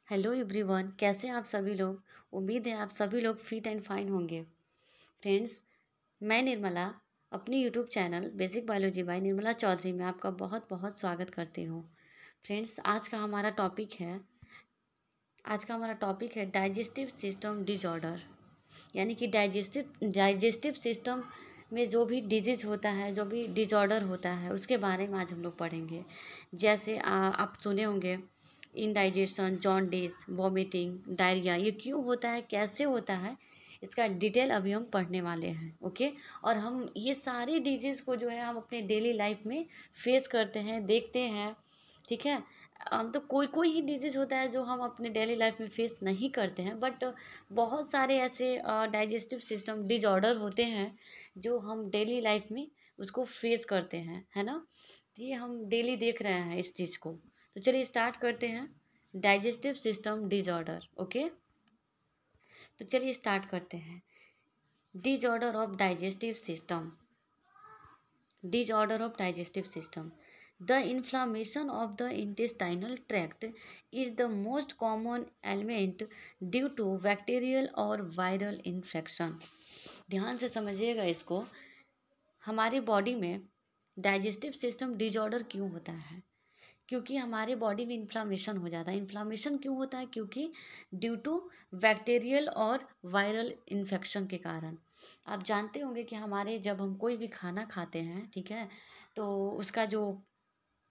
Hello everyone, कैसे हैं आप सभी लोग। उम्मीद है आप सभी लोग फिट एंड फाइन होंगे। फ्रेंड्स, मैं निर्मला अपनी YouTube channel basic biology by Nirmala Chaudhary में आपका बहुत बहुत स्वागत करती हूँ। फ्रेंड्स, आज का हमारा टॉपिक है डाइजेस्टिव सिस्टम डिसऑर्डर। यानी कि डाइजेस्टिव सिस्टम में जो भी डिजीज होता है, जो भी डिसऑर्डर होता है, उसके बारे में आज हम लोग पढ़ेंगे। जैसे आप सुने होंगे इंडाइजेशन, जॉन्डिस, वॉमिटिंग, डायरिया। ये क्यों होता है, कैसे होता है, इसका डिटेल अभी हम पढ़ने वाले हैं। ओके। और हम ये सारी डिजीज़ को जो है हम अपने डेली लाइफ में फेस करते हैं, देखते हैं। ठीक है। तो कोई कोई ही डिजीज़ होता है जो हम अपने डेली लाइफ में फेस नहीं करते हैं, बट बहुत सारे ऐसे डाइजेस्टिव सिस्टम डिसऑर्डर होते हैं जो हम डेली लाइफ में उसको फेस करते हैं, है ना। तो ये हम डेली देख रहे हैं इस चीज़ को। तो चलिए स्टार्ट करते हैं डाइजेस्टिव सिस्टम डिसऑर्डर। ओके। तो चलिए स्टार्ट करते हैं। Disorder of digestive system. Disorder of digestive system. The inflammation of the intestinal tract is the most common ailment due to bacterial or viral infection. ध्यान से समझिएगा इसको। हमारी बॉडी में डाइजेस्टिव सिस्टम डिसऑर्डर क्यों होता है? क्योंकि हमारे बॉडी में इन्फ्लामेशन हो जाता है। इन्फ्लामेशन क्यों होता है? क्योंकि ड्यू टू बैक्टीरियल और वायरल इन्फेक्शन के कारण। आप जानते होंगे कि हमारे जब हम कोई भी खाना खाते हैं, ठीक है, तो उसका जो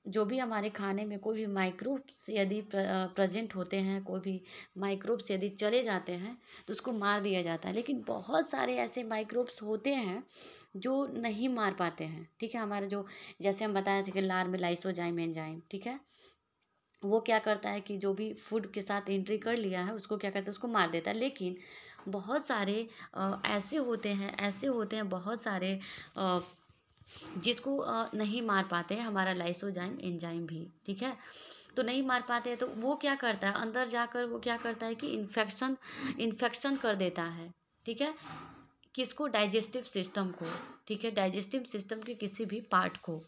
जो भी हमारे खाने में कोई भी माइक्रोब्स यदि प्रेजेंट होते हैं, कोई भी माइक्रोब्स यदि चले जाते हैं, तो उसको मार दिया जाता है। लेकिन बहुत सारे ऐसे माइक्रोब्स होते हैं जो नहीं मार पाते हैं। ठीक है। हमारे जो, जैसे हम बताए थे कि लार में लाइसोजाइम एंजाइम, ठीक है, वो क्या करता है कि जो भी फूड के साथ एंट्री कर लिया है उसको क्या करता है, उसको मार देता है। लेकिन बहुत सारे ऐसे होते हैं बहुत सारे जिसको नहीं मार पाते हैं हमारा लाइसोजाइम एंजाइम भी। ठीक है। तो नहीं मार पाते हैं तो वो क्या करता है, अंदर जाकर वो क्या करता है कि इन्फेक्शन कर देता है। ठीक है। किसको? डाइजेस्टिव सिस्टम को। ठीक है। डाइजेस्टिव सिस्टम के किसी भी पार्ट को।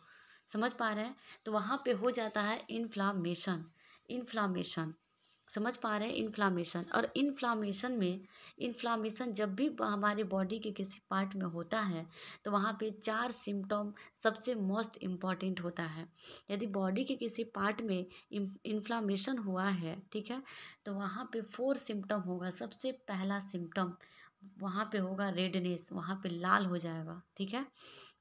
समझ पा रहे हैं? तो वहाँ पे हो जाता है इन्फ्लामेशन। इन्फ्लामेशन समझ पा रहे हैं? इन्फ्लामेशन। और इन्फ्लामेशन जब भी हमारे बॉडी के किसी पार्ट में होता है तो वहाँ पे 4 सिम्टम सबसे मोस्ट इम्पॉर्टेंट होता है। यदि बॉडी के किसी पार्ट में इन्फ्लामेशन हुआ है, ठीक है, तो वहाँ पे 4 सिम्टम होगा। सबसे पहला सिम्टम वहाँ पे होगा रेडनेस, वहाँ पे लाल हो जाएगा। ठीक है।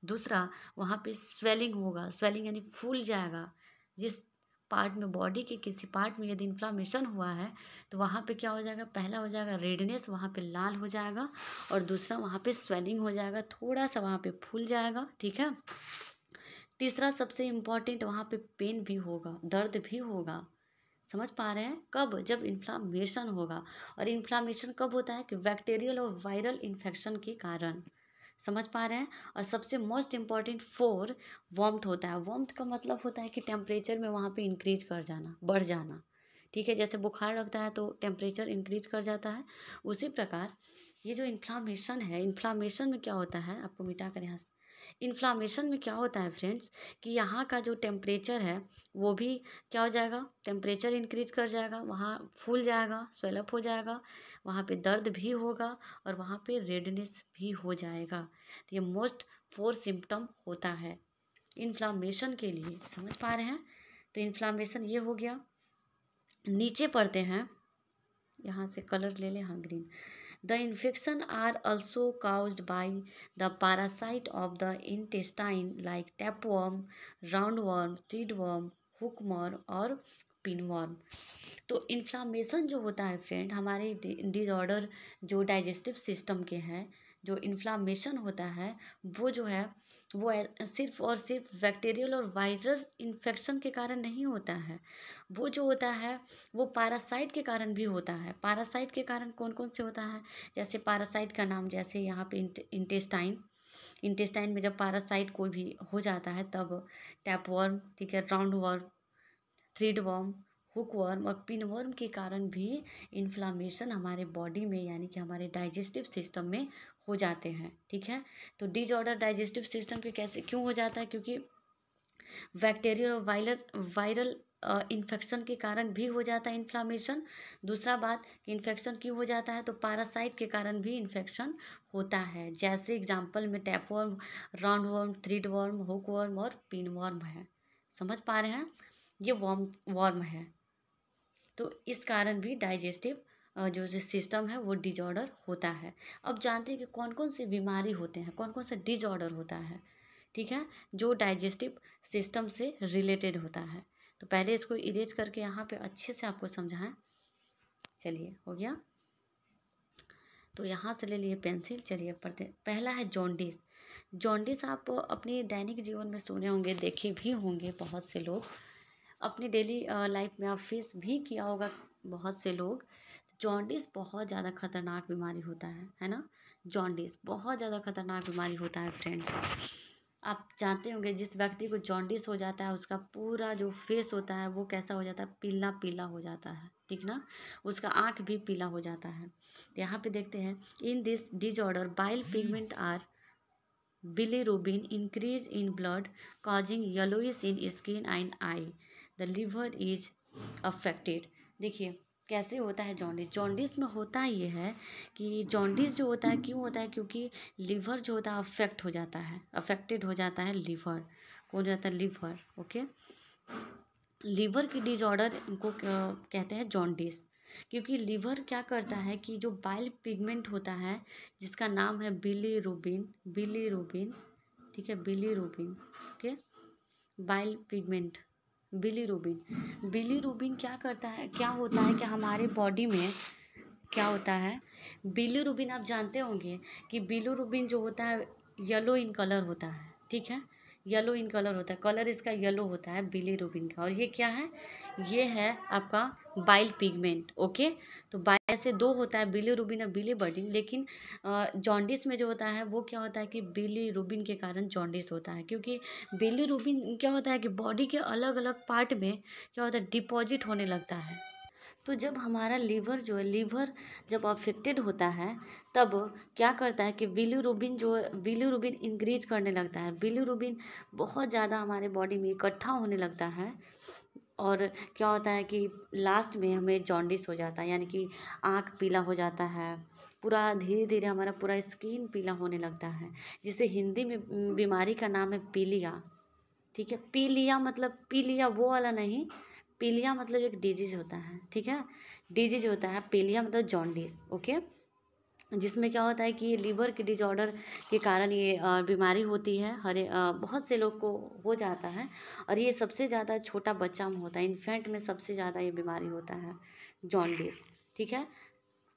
दूसरा, वहाँ पे स्वेलिंग होगा। स्वेलिंग यानी फूल जाएगा। जिस पार्ट में, बॉडी के किसी पार्ट में यदि इन्फ्लामेशन हुआ है तो वहाँ पे क्या हो जाएगा, पहला हो जाएगा रेडनेस, वहाँ पे लाल हो जाएगा। और दूसरा, वहाँ पे स्वेलिंग हो जाएगा, थोड़ा सा वहाँ पे फूल जाएगा। ठीक है। तीसरा सबसे इम्पॉर्टेंट, वहाँ पे पेन भी होगा, दर्द भी होगा। समझ पा रहे हैं? कब? जब इन्फ्लामेशन होगा। और इन्फ्लामेशन कब होता है? कि बैक्टीरियल और वायरल इन्फेक्शन के कारण। समझ पा रहे हैं? और सबसे मोस्ट इम्पॉर्टेंट 4 वार्मथ होता है। वार्मथ का मतलब होता है कि टेम्परेचर में वहाँ पे इंक्रीज कर जाना, बढ़ जाना। ठीक है। जैसे बुखार लगता है तो टेम्परेचर इंक्रीज कर जाता है, उसी प्रकार ये जो इन्फ्लामेशन है, इन्फ्लामेशन में क्या होता है, आपको मिटा कर यहाँ से, इन्फ्लामेशन में क्या होता है फ्रेंड्स, कि यहाँ का जो टेम्परेचर है वो भी क्या हो जाएगा, टेम्परेचर इंक्रीज कर जाएगा, वहाँ फूल जाएगा, स्वेलअप हो जाएगा, वहाँ पे दर्द भी होगा और वहाँ पे रेडनेस भी हो जाएगा। तो ये मोस्ट 4 सिम्टम होता है इन्फ्लामेशन के लिए। समझ पा रहे हैं? तो इन्फ्लामेशन ये हो गया। नीचे पढ़ते हैं, यहाँ से कलर ले लें, हाँ, green. The infection are also caused by the parasite of the intestine like tapeworm, roundworm, threadworm, hookworm और pinworm। तो इन्फ्लामेशन जो होता है फ्रेंड, हमारे डिसऑर्डर जो डाइजेस्टिव सिस्टम के हैं, जो इन्फ्लामेशन होता है वो जो है वो सिर्फ और सिर्फ बैक्टीरियल और वायरस इन्फेक्शन के कारण नहीं होता है। वो जो होता है वो पैरासाइट के कारण भी होता है। पैरासाइट के कारण कौन कौन से होता है? जैसे पैरासाइट का नाम, जैसे यहाँ पे इंटेस्टाइन में जब पैरासाइट कोई भी हो जाता है तब टैपवर्म, ठीक है, round worm, thread worm, hook worm और पिन वर्म के कारण भी इन्फ्लामेशन हमारे बॉडी में, यानी कि हमारे डाइजेस्टिव सिस्टम में हो जाते हैं। ठीक है। तो डिसऑर्डर डाइजेस्टिव सिस्टम के कैसे क्यों हो जाता है? क्योंकि बैक्टीरियल और वायरल इन्फेक्शन के कारण भी हो जाता है इन्फ्लामेशन। दूसरा बात कि इन्फेक्शन क्यों हो जाता है, तो पैरासाइट के कारण भी इन्फेक्शन होता है। जैसे एग्जांपल में tapeworm, round worm, thread worm, hook worm और पिन वर्म है। समझ पा रहे हैं, ये वर्म है। तो इस कारण भी डाइजेस्टिव जो सिस्टम है वो डिजऑर्डर होता है। अब जानते हैं कि कौन कौन सी बीमारी होते हैं, कौन कौन सा डिजऑर्डर होता है, ठीक है, जो डाइजेस्टिव सिस्टम से रिलेटेड होता है। तो पहले इसको इरेज करके यहाँ पे अच्छे से आपको समझाएं। चलिए, हो गया। तो यहाँ से ले लिए पेंसिल, चलिए पढ़ते हैं। पहला है जॉन्डिस। जॉन्डिस आप अपने दैनिक जीवन में सुने होंगे, देखे भी होंगे बहुत से लोग, अपनी डेली लाइफ में आप फेस भी किया होगा बहुत से लोग। जॉन्डिस बहुत ज़्यादा खतरनाक बीमारी होता है ना। जॉन्डिस बहुत ज़्यादा खतरनाक बीमारी होता है फ्रेंड्स। आप जानते होंगे जिस व्यक्ति को जॉन्डिस हो जाता है उसका पूरा जो फेस होता है वो कैसा हो जाता है, पीला पीला हो जाता है, ठीक ना। उसका आँख भी पीला हो जाता है। तो यहाँ पे देखते हैं, in this disorder bile pigment are bilirubin increase in blood causing yellowish in skin and eye. The liver is affected. देखिए कैसे होता है जॉन्डिस। जॉन्डिस में होता ये है कि जॉन्डिस जो होता है क्यों होता है, क्योंकि लीवर जो होता है अफेक्ट हो जाता है, अफेक्टेड हो जाता है लीवर। कौन हो जाता है, लीवर। ओके, लीवर की डिसऑर्डर इनको कहते हैं जॉन्डिस। क्योंकि लीवर क्या करता है कि जो बाइल पिगमेंट होता है जिसका नाम है बिलीरुबिन, बिलीरुबिन, ठीक है, bilirubin, okay, bile pigment, bilirubin. Bilirubin क्या करता है, क्या होता है कि हमारे बॉडी में क्या होता है, बिलीरुबिन आप जानते होंगे कि बिलीरुबिन जो होता है येलो इन कलर होता है, ठीक है, येलो इन कलर होता है, कलर इसका येलो होता है बिलीरुबिन का। और ये क्या है, ये है आपका बाइल पिगमेंट। ओके, तो बाइल से दो होता है, बिलीरुबिन और बिलीवर्बिन। लेकिन जॉन्डिस में जो होता है वो क्या होता है कि बिलीरुबिन के कारण जॉन्डिस होता है। क्योंकि बिलीरुबिन क्या होता है कि बॉडी के अलग अलग पार्ट में क्या होता है, डिपॉजिट होने लगता है। तो जब हमारा लीवर जो है, लीवर जब अफेक्टेड होता है तब क्या करता है कि बिलीरुबिन जो है, बिलीरुबिन इंक्रीज करने लगता है। बिलीरुबिन बहुत ज़्यादा हमारे बॉडी में इकट्ठा होने लगता है और क्या होता है कि लास्ट में हमें जॉन्डिस हो जाता है, यानी कि आँख पीला हो जाता है, पूरा धीरे धीरे हमारा पूरा स्किन पीला होने लगता है, जिसे हिंदी में बीमारी का नाम है पीलिया। ठीक है, पीलिया मतलब पीलिया वो वाला नहीं, पीलिया मतलब एक डिजीज होता है, ठीक है, डिजीज होता है। पीलिया मतलब जॉन्डिस। ओके, जिसमें क्या होता है कि ये लीवर के डिसऑर्डर के कारण ये बीमारी होती है। बहुत से लोग को हो जाता है और ये सबसे ज़्यादा छोटा बच्चा में होता है, इन्फेंट में सबसे ज़्यादा ये बीमारी होता है जॉन्डिस, ठीक है।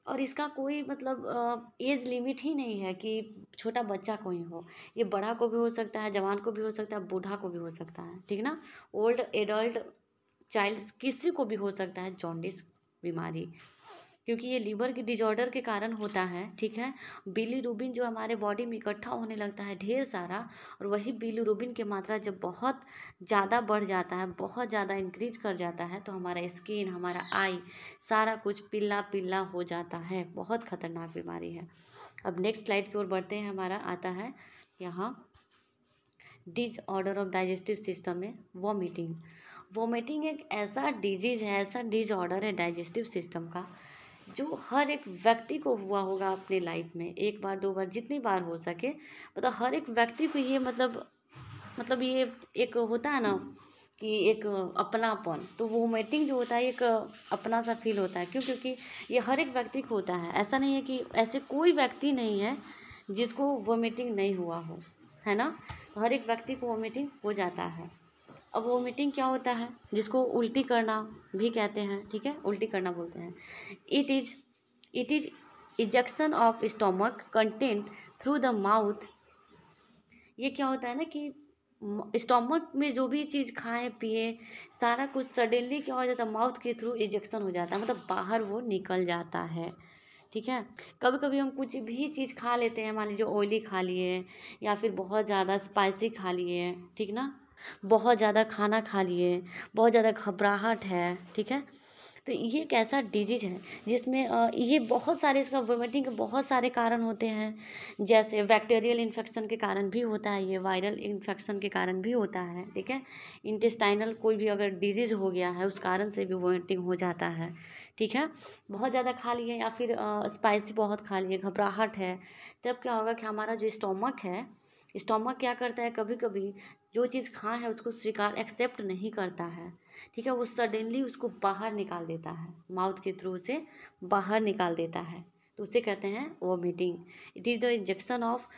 और इसका कोई मतलब एज लिमिट ही नहीं है कि छोटा बच्चा को ही हो, ये बड़ा को भी हो सकता है, जवान को भी हो सकता है, बूढ़ा को भी हो सकता है, ठीक ना, ओल्ड एडल्ट चाइल्ड किसी को भी हो सकता है जॉन्डिस बीमारी। क्योंकि ये लीवर की डिसऑर्डर के कारण होता है, ठीक है। बिलीरुबिन जो हमारे बॉडी में इकट्ठा होने लगता है ढेर सारा, और वही बिलीरुबिन की मात्रा जब बहुत ज़्यादा बढ़ जाता है, बहुत ज़्यादा इंक्रीज कर जाता है, तो हमारा स्किन, हमारा आई, सारा कुछ पीला पीला हो जाता है। बहुत खतरनाक बीमारी है। अब नेक्स्ट स्लाइड की ओर बढ़ते हैं। हमारा आता है यहाँ डिसऑर्डर ऑफ डाइजेस्टिव सिस्टम में वॉमिटिंग। वॉमिटिंग एक ऐसा डिजीज है, ऐसा डिसऑर्डर है डाइजेस्टिव सिस्टम का, जो हर एक व्यक्ति को हुआ होगा अपने लाइफ में, एक बार दो बार जितनी बार हो सके, मतलब हर एक व्यक्ति को ये मतलब ये एक होता है ना कि एक अपनापन, तो वोमिटिंग जो होता है एक अपना सा फील होता है। क्यों, क्योंकि ये हर एक व्यक्ति को होता है। ऐसा नहीं है कि ऐसे कोई व्यक्ति नहीं है जिसको वोमिटिंग नहीं हुआ हो, है ना। हर एक व्यक्ति को वोमिटिंग हो जाता है। अब वोमिटिंग क्या होता है, जिसको उल्टी करना भी कहते हैं, ठीक है, उल्टी करना बोलते हैं। It is ejection of stomach content through the mouth. ये क्या होता है ना कि स्टोमक में जो भी चीज़ खाएं पिए, सारा कुछ सडनली क्या हो जाता है, माउथ के थ्रू इजेक्शन हो जाता है, मतलब बाहर वो निकल जाता है, ठीक है। कभी कभी हम कुछ भी चीज़ खा लेते हैं, मान लीजिए ऑयली खा लिए या फिर बहुत ज़्यादा स्पाइसी खा लिए, ठीक ना, बहुत ज़्यादा खाना खा लिए, बहुत ज़्यादा घबराहट है, ठीक है, तो ये एक ऐसा डिजीज है जिसमें ये बहुत सारे, इसका वोमिटिंग के बहुत सारे कारण होते हैं। जैसे बैक्टीरियल इन्फेक्शन के कारण भी होता है, ये वायरल इन्फेक्शन के कारण भी होता है, ठीक है। इंटेस्टाइनल कोई भी अगर डिजीज हो गया है उस कारण से भी वोमिटिंग हो जाता है, ठीक है। बहुत ज़्यादा खा लिए या फिर स्पाइसी बहुत खा लिए, घबराहट है, तब क्या होगा कि हमारा जो स्टोमक है, स्टोमक क्या करता है, कभी कभी जो चीज़ खाए है उसको स्वीकार एक्सेप्ट नहीं करता है, ठीक है। वो सडनली उसको बाहर निकाल देता है, माउथ के थ्रू से बाहर निकाल देता है, तो उसे कहते हैं vomiting. It is the injection of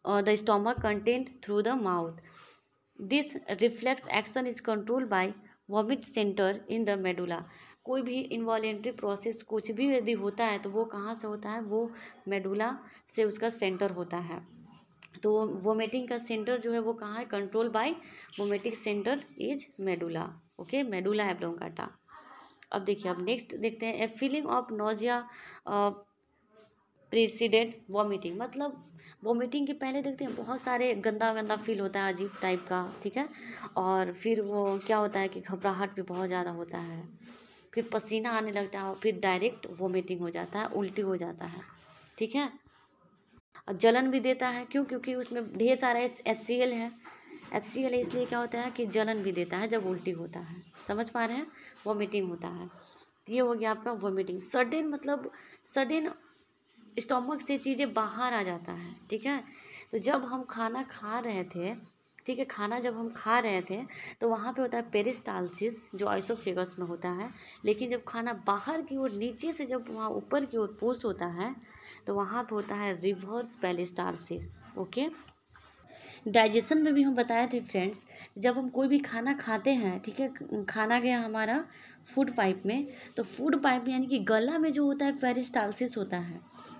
the stomach content through the mouth. This reflex action is control by vomit centre in the medulla. कोई भी इनवॉलेंट्री प्रोसेस कुछ भी यदि होता है तो वो कहाँ से होता है, वो मेडुला से उसका सेंटर होता है। तो वोमिटिंग का सेंटर जो है वो कहाँ है, control by vomiting centre is medulla, okay, medulla oblongata. अब देखिए, अब नेक्स्ट देखते हैं, a feeling of nausea preceded vomiting. मतलब वॉमिटिंग के पहले देखते हैं बहुत सारे गंदा गंदा फील होता है, अजीब टाइप का, ठीक है। और फिर वो क्या होता है कि घबराहट भी बहुत ज़्यादा होता है, फिर पसीना आने लगता है और फिर डायरेक्ट वॉमिटिंग हो जाता है, उल्टी हो जाता है, ठीक है। और जलन भी देता है, क्यों, क्योंकि उसमें ढेर सारा HCl है। HCl है इसलिए क्या होता है कि जलन भी देता है जब उल्टी होता है, समझ पा रहे हैं, वॉमिटिंग होता है। तो ये हो गया आपका वॉमिटिंग। सडन मतलब सडन स्टोमक से चीज़ें बाहर आ जाता है, ठीक है। तो जब हम खाना खा रहे थे, ठीक है, खाना जब हम खा रहे थे तो वहाँ पे होता है पेरिस्टालसिस जो आइसोफेगस में होता है। लेकिन जब खाना बाहर की ओर, नीचे से जब वहाँ ऊपर की ओर पुश होता है तो वहाँ पे होता है रिवर्स पेरिस्टालसिस, ओके। डाइजेशन में भी हम बताए थे फ्रेंड्स, जब हम कोई भी खाना खाते हैं, ठीक है, खाना गया हमारा फूड पाइप में, तो फूड पाइप यानी कि गला में जो होता है पेरिस्टालसिस होता है,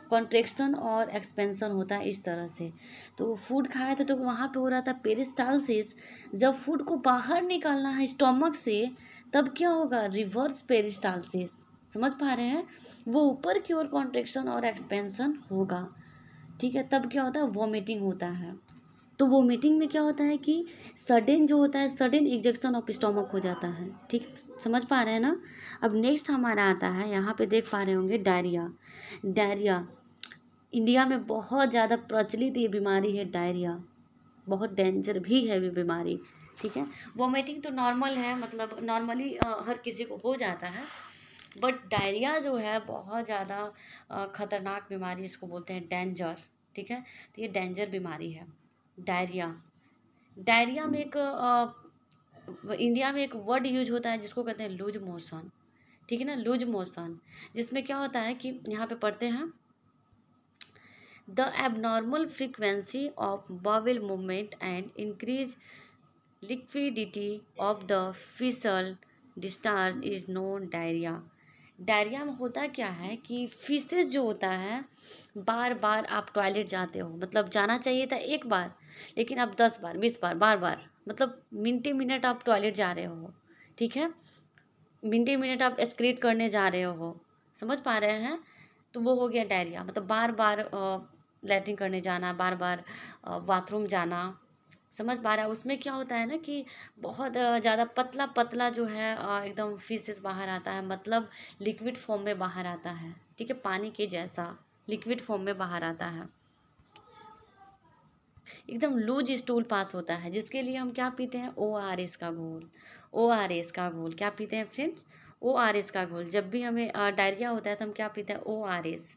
कॉन्ट्रैक्शन और एक्सपेंशन होता है इस तरह से। तो फूड खाए थे तो वहाँ पे हो रहा था पेरिस्टालसिस। जब फूड को बाहर निकालना है स्टोमक से तब क्या होगा, रिवर्स पेरिस्टालसिस, समझ पा रहे हैं, वो ऊपर की ओर कॉन्ट्रैक्शन और एक्सपेंशन होगा, ठीक है। तब क्या होता है, वॉमिटिंग होता है। तो वोमिटिंग में क्या होता है कि सडन जो होता है, सडन इजेक्शन ऑफ स्टोमक हो जाता है, ठीक, समझ पा रहे हैं ना। अब नेक्स्ट हमारा आता है, यहाँ पे देख पा रहे होंगे, डायरिया। डायरिया इंडिया में बहुत ज़्यादा प्रचलित ये बीमारी है, डायरिया बहुत डेंजर भी है ये बीमारी, ठीक है। वोमिटिंग तो नॉर्मल है, मतलब नॉर्मली हर किसी को हो जाता है, बट डायरिया जो है बहुत ज़्यादा खतरनाक बीमारी, इसको बोलते हैं डेंजर, ठीक है। तो ये डेंजर बीमारी है डायरिया। डायरिया में एक इंडिया में एक वर्ड यूज होता है जिसको कहते हैं लूज मोशन, ठीक है ना, लूज मोशन। जिसमें क्या होता है कि यहाँ पे पढ़ते हैं, the abnormal frequency of bowel movement and increase liquidity of the faecal discharge is known diarrhoea. Diarrhoea में होता क्या है कि फीसेस जो होता है, बार बार आप टॉयलेट जाते हो, मतलब जाना चाहिए था एक बार लेकिन आप 10 बार 20 बार बार बार, मतलब मिनटे मिनट आप टॉयलेट जा रहे हो, ठीक है, मिनटे मिनट आप एक्सक्रीट करने जा रहे हो, समझ पा रहे हैं। तो वो हो गया डायरिया, मतलब बार बार लैट्रिन करने जाना, बार बार बाथरूम जाना, समझ पा रहा है। उसमें क्या होता है ना कि बहुत ज़्यादा पतला पतला जो है एकदम फीसेस बाहर आता है, मतलब लिक्विड फॉर्म में बाहर आता है, ठीक है, पानी के जैसा लिक्विड फॉर्म में बाहर आता है, एकदम लूज स्टूल पास होता है, जिसके लिए हम क्या पीते हैं, ORS का घोल। ORS का घोल क्या पीते हैं फ्रेंड्स, ORS का घोल। जब भी हमें डायरिया होता है तो हम क्या पीते हैं, ORS।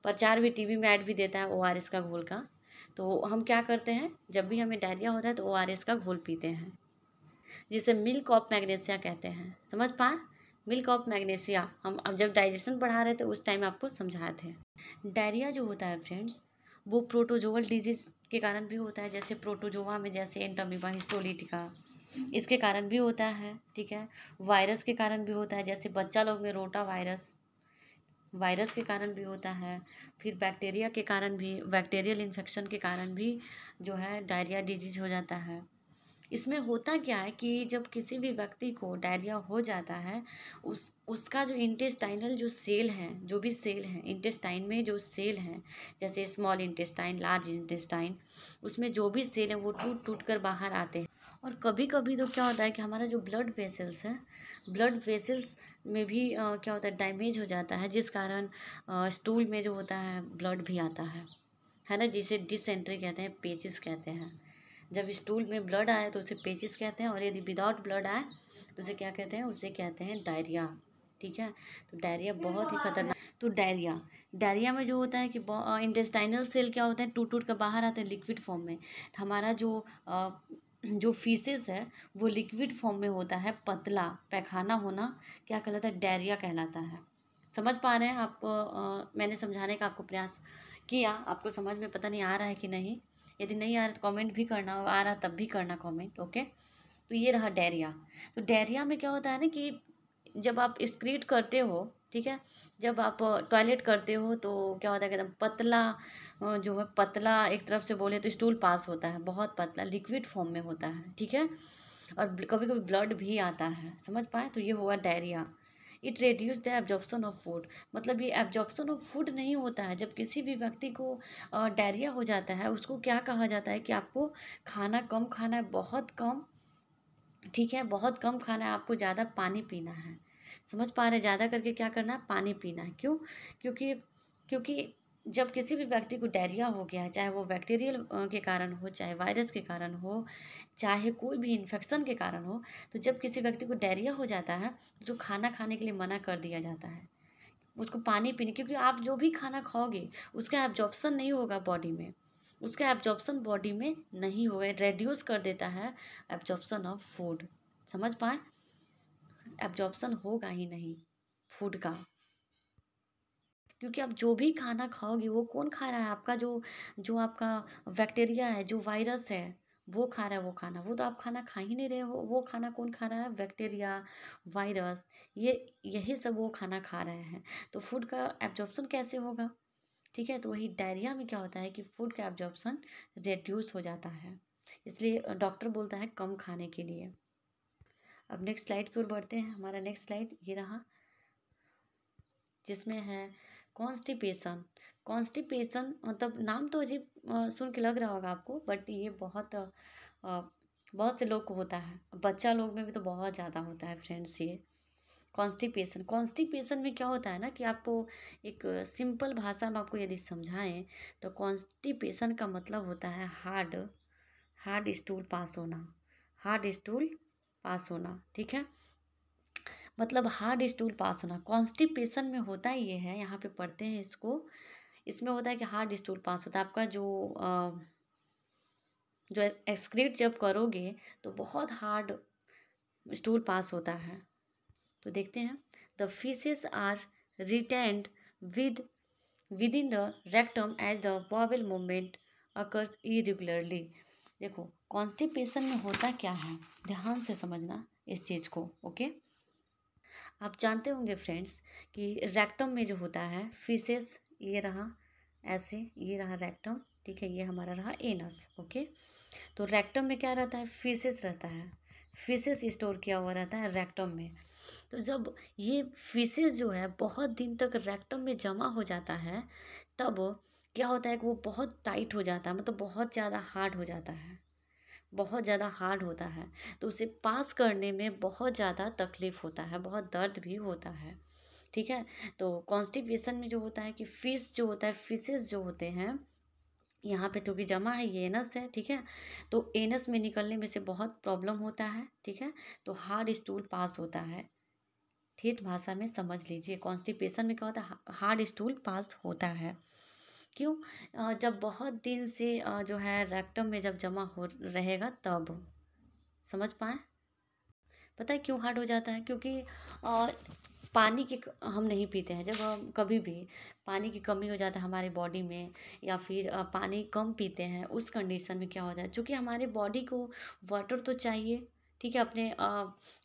प्रचार भी टीवी में ऐड भी देता है ORS का घोल का। तो हम क्या करते हैं, जब भी हमें डायरिया होता है तो ORS का घोल पीते हैं, जिसे मिल्क ऑफ मैग्नीशिया कहते हैं, समझ पाए, मिल्क ऑफ मैग्नीशिया। हम अब जब डाइजेशन बढ़ा रहे थे उस टाइम आपको समझाए थे। डायरिया जो होता है फ्रेंड्स, वो प्रोटोजोअल डिजीज के कारण भी होता है, जैसे प्रोटोजोआ में जैसे एंटामीबा हिस्टोलिटिका, इसके कारण भी होता है, ठीक है। वायरस के कारण भी होता है, जैसे बच्चा लोग में रोटा वायरस, वायरस के कारण भी होता है। फिर बैक्टीरिया के कारण भी, बैक्टीरियल इन्फेक्शन के कारण भी जो है डायरिया डिजीज हो जाता है। इसमें होता क्या है कि जब किसी भी व्यक्ति को डायरिया हो जाता है, उसका जो इंटेस्टाइनल जो सेल हैं, जो भी सेल हैं इंटेस्टाइन में, जो सेल हैं जैसे स्मॉल इंटेस्टाइन, लार्ज इंटेस्टाइन, उसमें जो भी सेल हैं वो टूट टूट कर बाहर आते हैं। और कभी कभी तो क्या होता है कि हमारा जो ब्लड वेसल्स है, ब्लड वेसल्स में भी क्या होता है, डैमेज हो जाता है, जिस कारण स्टूल में जो होता है ब्लड भी आता है ना, जिसे डिसेंट्री कहते हैं, पेचिस कहते हैं। जब स्टूल में ब्लड आए तो उसे पेचिस कहते हैं, और यदि विदाउट ब्लड आए तो उसे क्या कहते हैं, उसे कहते हैं डायरिया। ठीक है, तो डायरिया बहुत ही खतरनाक। तो डायरिया डायरिया में जो होता है कि इंटेस्टाइनल सेल क्या होते हैं, टूट टूट कर बाहर आते हैं लिक्विड फॉर्म में। तो हमारा जो फीसेस है वो लिक्विड फॉर्म में होता है, पतला पैखाना होना क्या कहलाता है, डायरिया कहलाता है। समझ पा रहे हैं आप? मैंने समझाने का आपको प्रयास किया, आपको समझ में पता नहीं आ रहा है कि नहीं। यदि नहीं आ रहा तो कमेंट भी करना, आ रहा तब भी करना कमेंट, ओके। तो ये रहा डायरिया। तो डायरिया में क्या होता है ना कि जब आप एक्सक्रीट करते हो, ठीक है, जब आप टॉयलेट करते हो तो क्या होता है कि एकदम पतला, जो है पतला, एक तरफ से बोले तो स्टूल पास होता है, बहुत पतला लिक्विड फॉर्म में होता है, ठीक है। और कभी कभी ब्लड भी आता है, समझ पाए? तो ये हुआ diarrhoea. It reduce the absorption of food. मतलब ये एब्जॉर्प्शन ऑफ फूड नहीं होता है। जब किसी भी व्यक्ति को डायरिया हो जाता है, उसको क्या कहा जाता है कि आपको खाना कम खाना है, बहुत कम, ठीक है, बहुत कम खाना है, आपको ज़्यादा पानी पीना है। समझ पा रहे हैं? ज़्यादा करके क्या करना है, पानी पीना है। क्यों? क्योंकि क्योंकि जब किसी भी व्यक्ति को डायरिया हो गया है, चाहे वो बैक्टीरियल के कारण हो, चाहे वायरस के कारण हो, चाहे कोई भी इन्फेक्शन के कारण हो, तो जब किसी व्यक्ति को डायरिया हो जाता है तो खाना खाने के लिए मना कर दिया जाता है, उसको पानी पीने, क्योंकि आप जो भी खाना खाओगे उसका एब्जॉर्प्शन नहीं होगा बॉडी में, उसका एब्जॉर्प्शन बॉडी में नहीं होगा, रेड्यूस कर देता है एब्जॉर्प्शन ऑफ फूड। समझ पाए? एब्जॉर्प्शन होगा ही नहीं फूड का, क्योंकि आप जो भी खाना खाओगे वो कौन खा रहा है, आपका जो जो आपका बैक्टीरिया है, जो वायरस है, वो खा रहा है वो खाना। वो तो आप खाना खा ही नहीं रहे हो, वो खाना कौन खा रहा है, बैक्टीरिया, वायरस, ये यही सब वो खाना खा रहे हैं। तो फूड का एब्जॉर्प्शन कैसे होगा? ठीक है, तो वही डायरिया में क्या होता है कि फूड का एब्जॉर्प्शन रेड्यूस हो जाता है, इसलिए डॉक्टर बोलता है कम खाने के लिए। अब नेक्स्ट स्लाइड की ओर बढ़ते हैं। हमारा नेक्स्ट स्लाइड ये रहा, जिसमें है कॉन्स्टिपेशन। कॉन्स्टिपेशन मतलब नाम तो अजीब सुन के लग रहा होगा आपको, बट ये बहुत से लोग को होता है, बच्चा लोग में भी तो बहुत ज़्यादा होता है फ्रेंड्स ये कॉन्स्टिपेशन। कॉन्स्टिपेशन में क्या होता है ना कि आपको एक सिंपल भाषा में आपको यदि समझाएं तो कॉन्स्टिपेशन का मतलब होता है हार्ड हार्ड स्टूल पास होना, हार्ड स्टूल पास होना, ठीक है। मतलब हार्ड स्टूल पास होना कॉन्स्टिपेशन में होता ये है, यहाँ पे पढ़ते हैं इसको। इसमें होता है कि हार्ड स्टूल पास होता है, आपका जो एक्सक्रीट जब करोगे तो बहुत हार्ड स्टूल पास होता है। तो देखते हैं, the faeces are retained with within the rectum as the bowel movement occurs irregularly. देखो कॉन्स्टिपेशन में होता क्या है, ध्यान से समझना इस चीज़ को, ओके। आप जानते होंगे फ्रेंड्स कि रेक्टम में जो होता है फीसेस, ये रहा ऐसे, ये रहा रेक्टम, ठीक है, ये हमारा रहा एनस, ओके। तो रेक्टम में क्या रहता है, फीसेस रहता है, फीसेस स्टोर किया हुआ रहता है रेक्टम में। तो जब ये फीसेस जो है बहुत दिन तक रेक्टम में जमा हो जाता है, तब क्या होता है कि वो बहुत टाइट हो जाता है, मतलब बहुत ज़्यादा हार्ड हो जाता है, बहुत ज़्यादा हार्ड होता है। तो उसे पास करने में बहुत ज़्यादा तकलीफ़ होता है, बहुत दर्द भी होता है, ठीक है। तो कॉन्स्टिपेशन में जो होता है कि फिश जो होता है, फिशेस जो होते हैं, यहाँ पे तो भी जमा है, ये एनस है, ठीक है। तो एनस में निकलने में से बहुत प्रॉब्लम होता है, ठीक है। तो हार्ड स्टूल पास होता है, ठेठ भाषा में समझ लीजिए, कॉन्स्टिपेशन में क्या होता है, हार्ड स्टूल पास होता है। क्यों? जब बहुत दिन से जो है रेक्टम में जब जमा हो रहेगा तब। समझ पाए? पता है क्यों हार्ड हो जाता है? क्योंकि पानी की हम नहीं पीते हैं, जब हम कभी भी पानी की कमी हो जाता है हमारे बॉडी में, या फिर पानी कम पीते हैं, उस कंडीशन में क्या होता है, क्योंकि हमारे बॉडी को वाटर तो चाहिए, ठीक है, अपने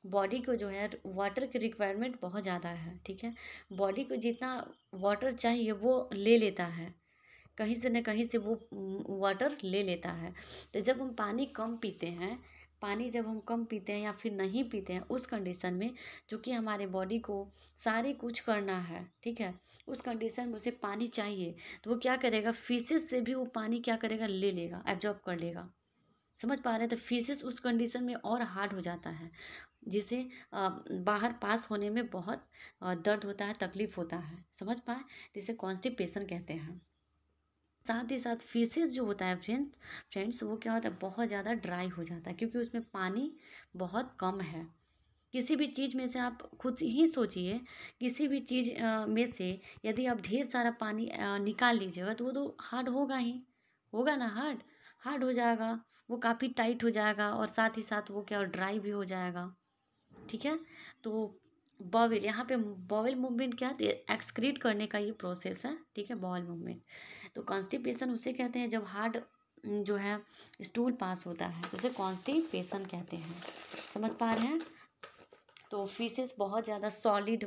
बॉडी को जो है वाटर की रिक्वायरमेंट बहुत ज़्यादा है, ठीक है। बॉडी को जितना वाटर चाहिए वो ले लेता है, कहीं से न कहीं से वो वाटर ले लेता है। तो जब हम पानी कम पीते हैं, पानी जब हम कम पीते हैं या फिर नहीं पीते हैं, उस कंडीशन में जो कि हमारे बॉडी को सारे कुछ करना है, ठीक है, उस कंडीशन में उसे पानी चाहिए, तो वो क्या करेगा, फीसेस से भी वो पानी क्या करेगा, ले लेगा, एब्जॉर्ब कर लेगा। समझ पा रहे हैं? तो फीसेस उस कंडीशन में और हार्ड हो जाता है, जिसे बाहर पास होने में बहुत दर्द होता है, तकलीफ होता है, समझ पाए, जिसे कॉन्स्टिपेशन कहते हैं। साथ ही साथ फीसेस जो होता है फ्रेंड्स वो क्या होता है, बहुत ज़्यादा ड्राई हो जाता है, क्योंकि उसमें पानी बहुत कम है। किसी भी चीज़ में से आप खुद ही सोचिए, किसी भी चीज़ में से यदि आप ढेर सारा पानी निकाल लीजिएगा तो वो तो हार्ड होगा ही, होगा ना, हार्ड हार्ड हो जाएगा, वो काफ़ी टाइट हो जाएगा और साथ ही साथ वो क्या, ड्राई भी हो जाएगा। ठीक है। तो बॉवेल, यहाँ पे बॉवेल मूवमेंट क्या है, एक्सक्रीट करने का ये प्रोसेस है। ठीक है, बॉवेल मूवमेंट। तो कॉन्स्टिपेशन उसे कहते हैं जब हार्ड जो है स्टूल पास होता है, तो उसे कॉन्स्टिपेशन कहते हैं। समझ पा रहे हैं। तो फीसेस बहुत ज़्यादा सॉलिड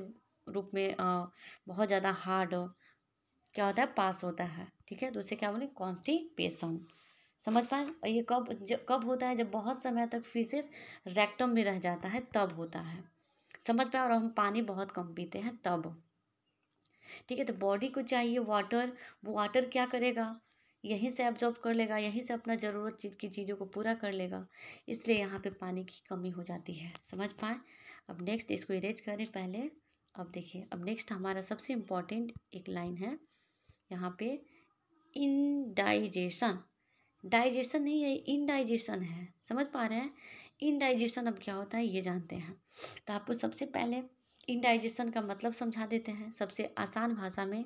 रूप में बहुत ज़्यादा हार्ड क्या होता है, पास होता है। ठीक है, तो उसे क्या बोले, कॉन्स्टिपेशन। समझ पाए। और ये कब होता है, जब बहुत समय तक फीसेस रेक्टम में रह जाता है, तब होता है। समझ पाए। और हम पानी बहुत कम पीते हैं तब। ठीक है, तो बॉडी को चाहिए वाटर, वो वाटर क्या करेगा, यहीं से एब्जॉर्ब कर लेगा, यहीं से अपना ज़रूरत की चीज़ों को पूरा कर लेगा, इसलिए यहाँ पे पानी की कमी हो जाती है। समझ पाए। अब नेक्स्ट इसको इरेज करें पहले। अब देखिए, अब नेक्स्ट हमारा सबसे इम्पॉर्टेंट एक लाइन है यहाँ पे, इनडाइजेशन। डाइजेशन नहीं है, इनडाइजेशन है। समझ पा रहे हैं। इनडाइजेशन अब क्या होता है ये जानते हैं। तो आपको सबसे पहले इनडाइजेशन का मतलब समझा देते हैं सबसे आसान भाषा में।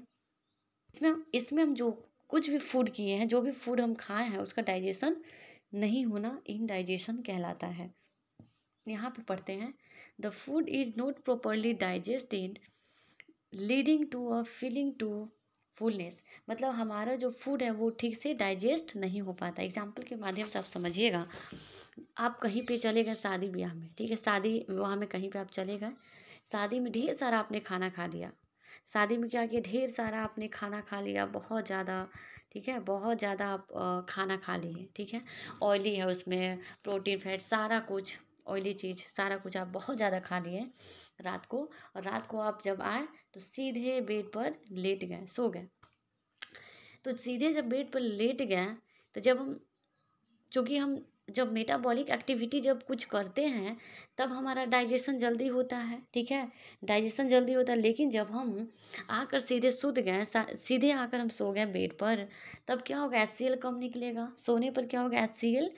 इसमें हम जो कुछ भी फूड किए हैं, जो भी फूड हम खाए हैं, उसका डाइजेशन नहीं होना इनडाइजेशन कहलाता है। यहाँ पे पढ़ते हैं, the food is not properly digested leading to a feeling to fullness. मतलब हमारा जो फूड है वो ठीक से डाइजेस्ट नहीं हो पाता। एग्जाम्पल के माध्यम से आप समझिएगा। आप कहीं पे चले गए शादी ब्याह में, ठीक है, शादी विवाह में कहीं पे आप चले गए, शादी में ढेर सारा आपने खाना खा लिया। शादी में क्या किया, ढेर सारा आपने खाना खा लिया, बहुत ज़्यादा। ठीक है, बहुत ज़्यादा आप खाना खा लिए। ठीक है, ऑयली है उसमें, प्रोटीन फैट सारा कुछ, ऑयली चीज़ सारा कुछ आप बहुत ज़्यादा खा लिए रात को। और रात को आप जब आए तो सीधे बेड पर लेट गए, सो गए। तो सीधे जब बेड पर लेट गए, तो जब हम, चूँकि हम जब मेटाबॉलिक एक्टिविटी जब कुछ करते हैं, तब हमारा डाइजेशन जल्दी होता है। ठीक है, डाइजेशन जल्दी होता है। लेकिन जब हम आकर सीधे सूत गए, सीधे आकर हम सो गए बेड पर, तब क्या होगा, HCl कम निकलेगा। सोने पर क्या होगा, HCl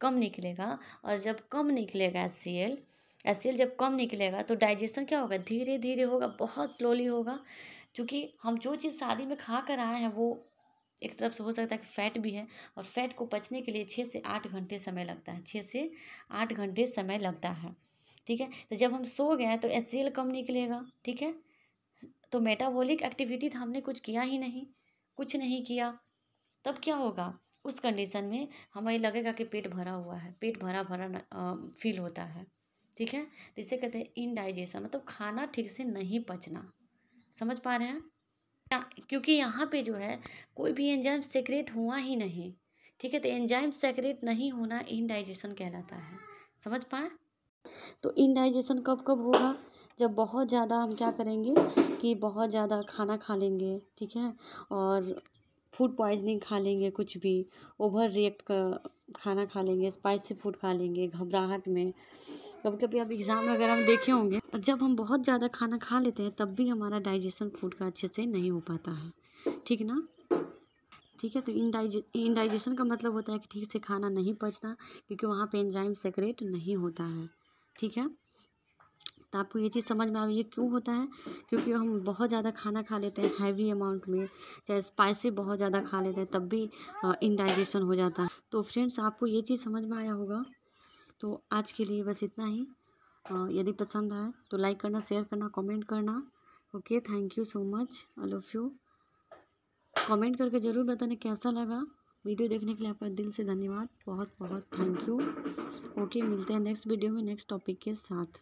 कम निकलेगा। और जब कम निकलेगा HCl जब कम निकलेगा तो डाइजेशन क्या होगा, धीरे धीरे होगा, बहुत स्लोली होगा। क्योंकि हम जो चीज़ शादी में खा कर आए हैं वो एक तरफ से हो सकता है कि फैट भी है, और फैट को पचने के लिए 6 से 8 घंटे समय लगता है, 6 से 8 घंटे समय लगता है। ठीक है, तो जब हम सो गए तो HCl कम निकलेगा। ठीक है, तो मेटाबॉलिक एक्टिविटी तो हमने कुछ किया ही नहीं, कुछ नहीं किया, तब क्या होगा, उस कंडीशन में हमें लगेगा कि पेट भरा हुआ है, पेट भरा भरा फील होता है। ठीक है, तो इसे कहते हैं इनडाइजेशन, मतलब खाना ठीक से नहीं पचना। समझ पा रहे हैं। क्योंकि यहाँ पे जो है कोई भी एंजाइम सेक्रेट हुआ ही नहीं। ठीक है, तो एंजाइम सेक्रेट नहीं होना इनडाइजेशन कहलाता है। समझ पाए। तो इनडाइजेशन कब कब होगा, जब बहुत ज़्यादा हम क्या करेंगे कि बहुत ज़्यादा खाना खा लेंगे। ठीक है, और फूड पॉइजनिंग खा लेंगे, कुछ भी ओवर रिएक्ट कर खाना खा लेंगे, स्पाइसी फूड खा लेंगे घबराहट में। कभी कभी आप एग्ज़ाम में अगर हम देखे होंगे, जब हम बहुत ज़्यादा खाना खा लेते हैं तब भी हमारा डाइजेशन फूड का अच्छे से नहीं हो पाता है। ठीक ना। ठीक है, तो इनडाइजेशन का मतलब होता है कि ठीक से खाना नहीं पचना, क्योंकि वहाँ पे एंजाइम सेक्रेट नहीं होता है। ठीक है, तो आपको ये चीज़ समझ में आ रही है क्यों होता है, क्योंकि हम बहुत ज़्यादा खाना खा लेते हैं हैवी अमाउंट में, चाहे स्पाइसी बहुत ज़्यादा खा लेते हैं, तब भी इनडाइजेशन हो जाता है। तो फ्रेंड्स, आपको ये चीज़ समझ में आया होगा। तो आज के लिए बस इतना ही। यदि पसंद आए तो लाइक करना, शेयर करना, कमेंट करना। Okay, thank you so much, I love you. Comment करके ज़रूर बताना कैसा लगा। वीडियो देखने के लिए आपका दिल से धन्यवाद, बहुत बहुत थैंक यू। ओके, मिलते हैं नेक्स्ट वीडियो में नेक्स्ट टॉपिक के साथ।